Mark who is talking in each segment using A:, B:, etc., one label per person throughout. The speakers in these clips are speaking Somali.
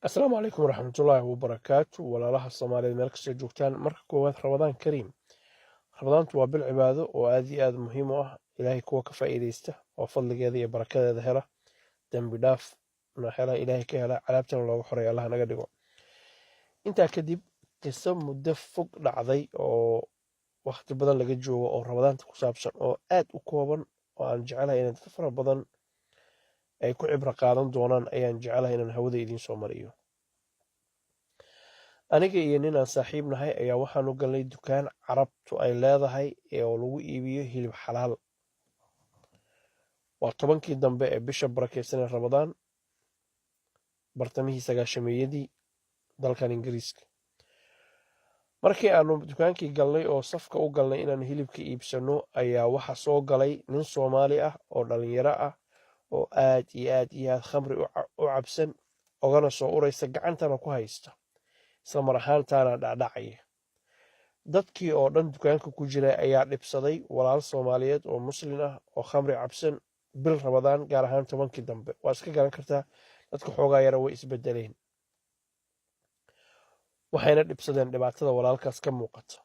A: asalaamu calaykum waraxmatullaahi wabarakaatu. walaalaha soomaaliyeed meel kastoo joogtaan, marka koowaad ramadaan kariim. ramadaantu waa bil cibaado oo aad iyo aad muhiim u ah. ilaahay kuwa ka faa'iidaysta oo fadligeeda iyo barakadeeda hela, dembi dhaafna hela, ilaahay ka hela, cadaabtana looga xoreeya, allah naga dhigo. intaa kadib, qiso muddo fog dhacday oo waqti badan laga joogo oo ramadaanta ku saabsan oo aad u kooban, oo aan jecelahay in dad fara badan ay ku cibro qaadan doonaan, ayaan jecelahay inaan hawada idiin soo mariyo. aniga iyo nin aan saaxiib nahay ayaa waxaanu galnay dukaan carabtu ay leedahay oo lagu iibiyo hilib xalaal. waa 10kii dambe ee bisha barakeysan ee ramadaan, bartamihii sagaashameeyadii dalkan ingiriiska. markii aanu dukaankii galnay oo safka u galnay inaan hilibka iibsano, ayaa waxa soo galay nin Soomaali ah oo dhalinyaro ah oo aad iyo aad khamri u cabsan, ogana soo uraysa, gacantana ku haysta, isla mar ahaantaana dhacdhacaya. dadkii oo dhan dukaanka ku jira ayaa dhibsaday walaal Soomaaliyeed oo muslin ah oo khamri cabsan bil ramadaan, gaar ahaan 10kii dambe. waa iska garan kartaa, dadka xoogaa yara way isbedeleen, waxayna dhibsadeen dhibaatada walaalkaas ka muuqata,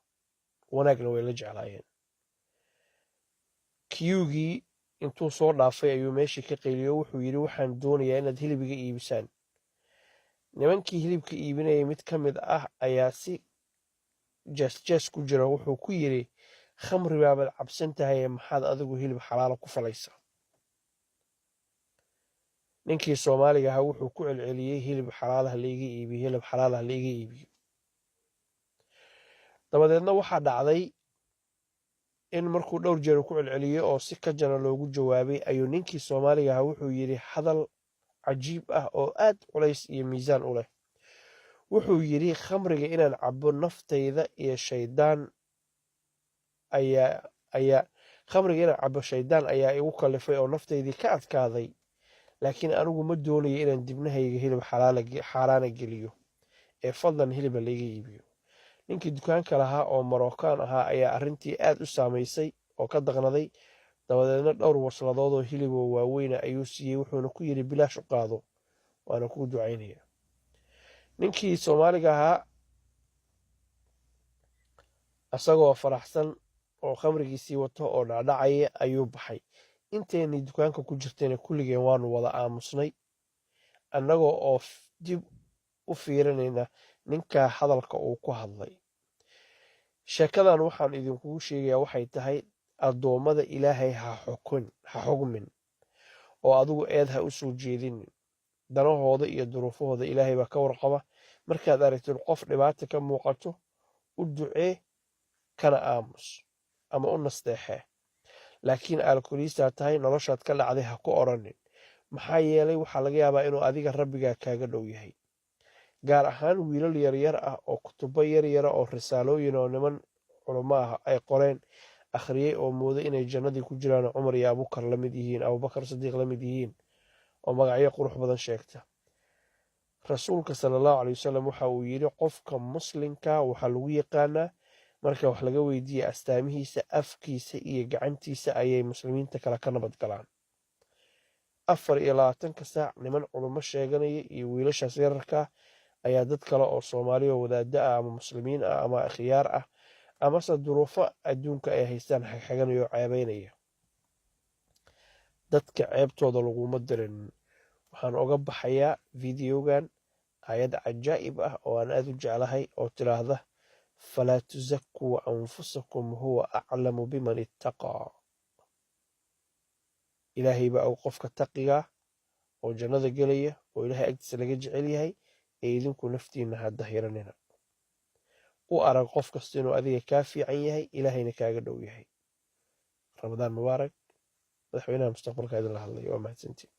A: wanaagna way la jeclaayeen. kiyugii intuu soo dhaafay ayuu meeshii ka qayliyo, wuxuu yidhi waxaan doonayaa inaad hilibiga iibisaan. nimankii hilibka iibinayay mid ka mid ah ayaa si jees ku jira wuxuu ku yidhi, khamri baabaad cabsan tahay, maxaad adigu hilib xalaala ku falaysaa? ninkii Soomaaliga ahaa wuxuu ku celceliyey, hilib xalaalaha laiga iibiyo, hilib xalaalaha laiga iibiyo. dabadeedna waxaa dhacday in markuu dhowr jeer ku celceliyey oo si ka jana loogu jawaabay, ayuu ninkii Soomaaliga ahaa wuxuu yidhi hadal cajiib ah oo aad culays iyo miisaan u leh. wuxuu yidhi, khamriga inaan cabo naftayda iyo shaydaan ayaa igu kallifay oo naftaydii ka adkaaday, laakiin anigu ma doonayo inaan dibnahayga hilib xaaraana geliyo, ee fadlan hiliba layga iibiyo. ninkii dukaanka lahaa oo Marookaan ahaa ayaa arrintii aad u saamaysay oo ka daqnaday. dabadeedna dhowr wasladood oo hilib oo waaweyna ayuu siiyey, wuxuuna ku yidhi bilaash u qaado, waana kuu ducaynaya. ninkii Soomaaliga ahaa isagoo faraxsan oo khamrigiisii wato oo dhacdhacaya ayuu baxay. inteennii dukaanka ku jirtayna kulligeen waanu wada aamusnay, annagoo oo dib u fiirinayna ninkaa hadalka uu ku hadlay. sheekadan waxaan idinkugu sheegayaa waxay tahay, addoommada ilaahay ha xugmin oo adigu eed ha u soo jeedinin. danahooda iyo duruufahooda ilaahay baa ka warqaba. markaad aragtid qof dhibaata ka muuqato, u ducee, kana aamus ama u nasteexee. laakiin alkooliistaa tahay, noloshaad ka dhacday ha ku odhanin, maxaa yeelay waxaa laga yaabaa inuu adiga rabbigaa kaaga dhow yahay. gaar ahaan wiilal yaryar ah oo kutubo yaryara oo risaalooyin oo niman culamo ah ay qoreen akhriyey, oo mooday inay jannadii ku jiraan, cumar iyo abubakar sadiiq la mid yihiin, oo magacyo qurux badan sheegta. rasuulka sallallahu calayhi wasallam waxa uu yidhi, qofka muslimka waxaa lagu yaqaanaa marka wax laga weydiiya astaamihiisa, afkiisa iyo gacantiisa ayay muslimiinta kale ka nabad galaan. 24 saac niman culummo sheeganaya iyo wiilashaas yararka ayaa dad kale oo Soomaali oo wadaada ah ama muslimiin ah ama akhyaar ah amase duruufo adduunka ay haystaan xagxaganaya oo ceebaynaya. dadka ceebtooda laguma dirin. waxaan oga baxayaa fideogan aayad cajaa'ib ah oo aan aad u jeclahay oo tiraahda, falaa tusakkuu anfusakum huwa aclamu biman ittaqaa. ilaahay baa og qofka taqiga oo jannada gelaya oo ilaahay agtiisa laga jecel yahay, ee idinku naftiinna ha dahiranina. u arag qof kasta inuu adiga kaa fiican yahay, ilaahayna kaaga dhow yahay. ramadaan mubaarak. madaxweynaha mustaqbalka idin la hadlaya. waa mahadsantiin.